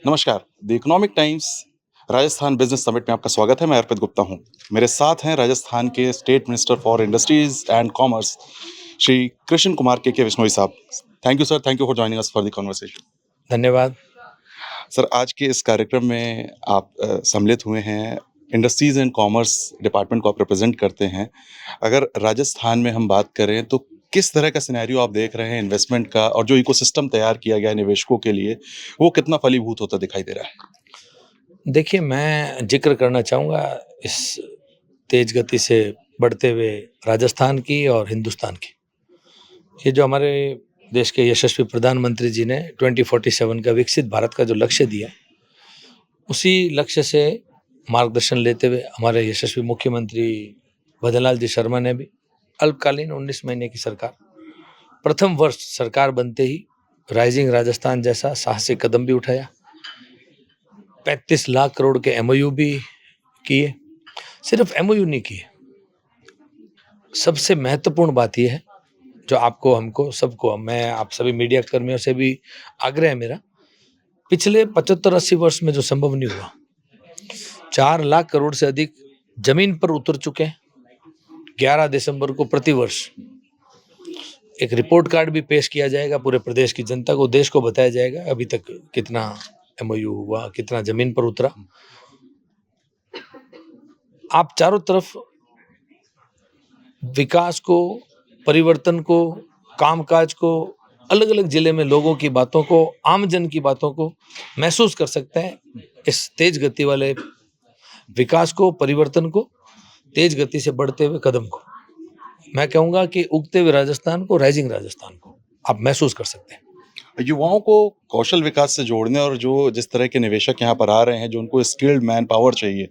नमस्कार। The economic times Rajasthan business summit में आपका स्वागत है। मैं अर्पित गुप्ता हूँ। मेरे साथ हैं राजस्थान के state minister for industries and commerce Shri Krishna Kumar के विश्नोई साहब। Thank you sir, thank you for joining us for the conversation. धन्यवाद। सर, आज के इस कार्यक्रम में आप सम्मिलित हुए हैं। इंडस्ट्रीज एंड कॉमर्स डिपार्टमेंट को आप रिप्रेजेंट करते हैं। अगर राजस्थान में हम बात करें तो किस तरह का सिनेरियो आप देख रहे हैं इन्वेस्टमेंट का, और जो इकोसिस्टम तैयार किया गया है निवेशकों के लिए, वो कितना फलीभूत होता दिखाई दे रहा है? देखिए, मैं ज़िक्र करना चाहूँगा इस तेज़ गति से बढ़ते हुए राजस्थान की और हिंदुस्तान की। ये जो हमारे देश के यशस्वी प्रधानमंत्री जी ने 2047 का विकसित भारत का जो लक्ष्य दिया, उसी लक्ष्य से मार्गदर्शन लेते हुए हमारे यशस्वी मुख्यमंत्री भजनलाल जी शर्मा ने भी अल्पकालीन 19 महीने की सरकार, प्रथम वर्ष सरकार बनते ही राइजिंग राजस्थान जैसा साहसिक कदम भी उठाया। 35 लाख करोड़ के एमओयू भी किए। सिर्फ एमओयू नहीं किए, सबसे महत्वपूर्ण बात यह है, जो आपको, हमको, सबको, मैं आप सभी मीडिया कर्मियों से भी आग्रह है मेरा, पिछले 75-80 वर्ष में जो संभव नहीं हुआ, 4 लाख करोड़ से अधिक जमीन पर उतर चुके हैं। 11 दिसंबर को प्रतिवर्ष एक रिपोर्ट कार्ड भी पेश किया जाएगा पूरे प्रदेश की जनता को, देश को बताया जाएगा अभी तक कितना एमओयू हुआ, कितना जमीन पर उतरा। आप चारों तरफ विकास को, परिवर्तन को, कामकाज को, अलग अलग जिले में लोगों की बातों को, आमजन की बातों को महसूस कर सकते हैं। इस तेज गति वाले विकास को, परिवर्तन को, तेज गति से बढ़ते हुए कदम को, मैं कहूँगा कि उगते हुए राजस्थान को, राइजिंग राजस्थान को आप महसूस कर सकते हैं। युवाओं को कौशल विकास से जोड़ने और जो जिस तरह के निवेशक यहाँ पर आ रहे हैं, जो उनको स्किल्ड मैन पावर चाहिए,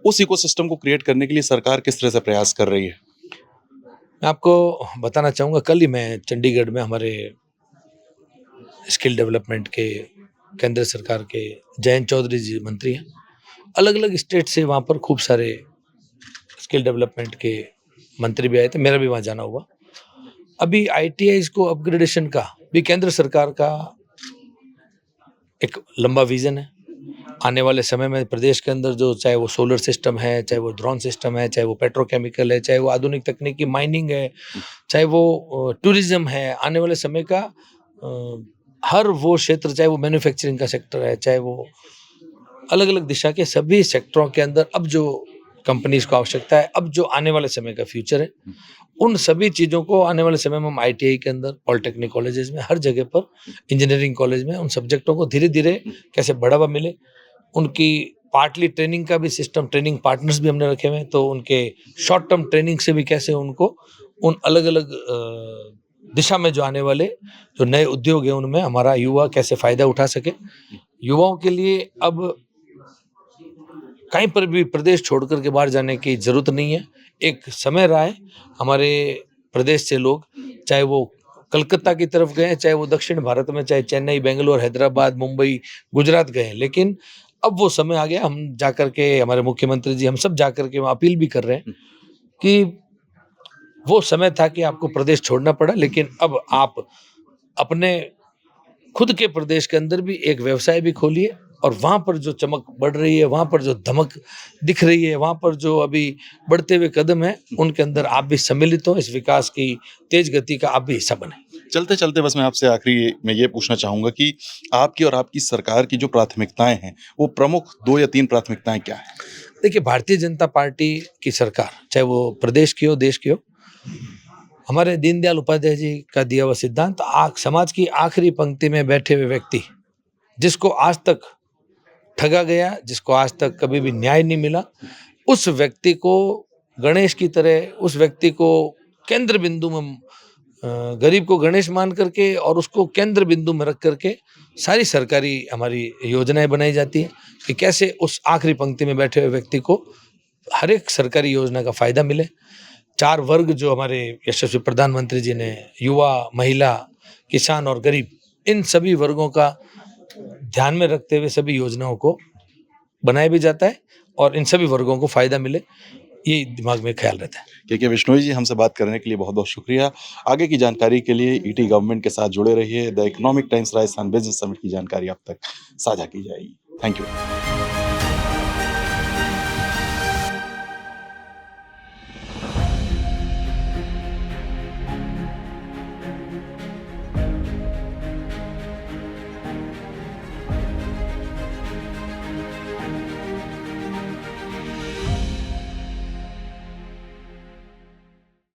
उस इकोसिस्टम को क्रिएट करने के लिए सरकार किस तरह से प्रयास कर रही है? मैं आपको बताना चाहूँगा, कल ही मैं चंडीगढ़ में हमारे स्किल डेवलपमेंट के केंद्र सरकार के जयंत चौधरी जी मंत्री हैं, अलग अलग स्टेट से वहाँ पर खूब सारे स्किल डेवलपमेंट के मंत्री भी आए थे, मेरा भी वहाँ जाना हुआ। अभी आईटीआईज को अपग्रेडेशन का भी केंद्र सरकार का एक लंबा विजन है। आने वाले समय में प्रदेश के अंदर जो, चाहे वो सोलर सिस्टम है, चाहे वो ड्रोन सिस्टम है, चाहे वो पेट्रोकेमिकल है, चाहे वो आधुनिक तकनीकी माइनिंग है, चाहे वो टूरिज्म है, आने वाले समय का हर वो क्षेत्र, चाहे वो मैन्युफैक्चरिंग का सेक्टर है, चाहे वो अलग अलग दिशा के सभी सेक्टरों के अंदर अब जो कंपनीज को आवश्यकता है, अब जो आने वाले समय का फ्यूचर है, उन सभी चीज़ों को आने वाले समय में हम आईटीआई के अंदर, पॉलिटेक्निक कॉलेजेस में, हर जगह पर, इंजीनियरिंग कॉलेज में उन सब्जेक्टों को धीरे धीरे कैसे बढ़ावा मिले, उनकी पार्टली ट्रेनिंग का भी सिस्टम, ट्रेनिंग पार्टनर्स भी हमने रखे हुए हैं, तो उनके शॉर्ट टर्म ट्रेनिंग से भी कैसे उनको उन अलग अलग दिशा में जो आने वाले जो नए उद्योग है, उनमें हमारा युवा कैसे फायदा उठा सके। युवाओं के लिए अब कहीं पर भी प्रदेश छोड़कर के बाहर जाने की जरूरत नहीं है। एक समय रहा है हमारे प्रदेश से लोग, चाहे वो कलकत्ता की तरफ गए, चाहे वो दक्षिण भारत में, चाहे चेन्नई, बेंगलोर, हैदराबाद, मुंबई, गुजरात गए, लेकिन अब वो समय आ गया, हम जाकर के, हमारे मुख्यमंत्री जी, हम सब जाकर के वहाँ अपील भी कर रहे हैं कि वो समय था कि आपको प्रदेश छोड़ना पड़ा, लेकिन अब आप अपने खुद के प्रदेश के अंदर भी एक व्यवसाय भी खोलिए, और वहाँ पर जो चमक बढ़ रही है, वहाँ पर जो धमक दिख रही है, वहाँ पर जो अभी बढ़ते हुए कदम है, उनके अंदर आप भी सम्मिलित हो, इस विकास की तेज गति का आप भी हिस्सा बने। चलते चलते बस मैं आपसे आखिरी में ये पूछना चाहूँगा कि आपकी और आपकी सरकार की जो प्राथमिकताएँ हैं, वो प्रमुख 2 या 3 प्राथमिकताएँ क्या हैं? देखिए, भारतीय जनता पार्टी की सरकार, चाहे वो प्रदेश की हो, देश की हो, हमारे दीनदयाल उपाध्याय जी का दिया हुआ सिद्धांत, समाज की आखिरी पंक्ति में बैठे हुए व्यक्ति, जिसको आज तक ठगा गया, जिसको आज तक कभी भी न्याय नहीं मिला, उस व्यक्ति को गणेश की तरह, उस व्यक्ति को केंद्र बिंदु में, गरीब को गणेश मान करके और उसको केंद्र बिंदु में रख करके सारी सरकारी हमारी योजनाएं बनाई जाती है कि कैसे उस आखिरी पंक्ति में बैठे हुए व्यक्ति को हर एक सरकारी योजना का फायदा मिले। 4 वर्ग जो हमारे यशस्वी प्रधानमंत्री जी ने, युवा, महिला, किसान और गरीब, इन सभी वर्गों का ध्यान में रखते हुए सभी योजनाओं को बनाया भी जाता है और इन सभी वर्गों को फायदा मिले। ये दिमाग में ख्याल रहता है। के बिश्नोई जी, हमसे बात करने के लिए बहुत-बहुत शुक्रिया। आगे की जानकारी के लिए ईटी गवर्नमेंट के साथ जुड़े रहिए। The economic times Rajasthan business summit की जानकारी आप तक साझा की जाएगी। Thank you.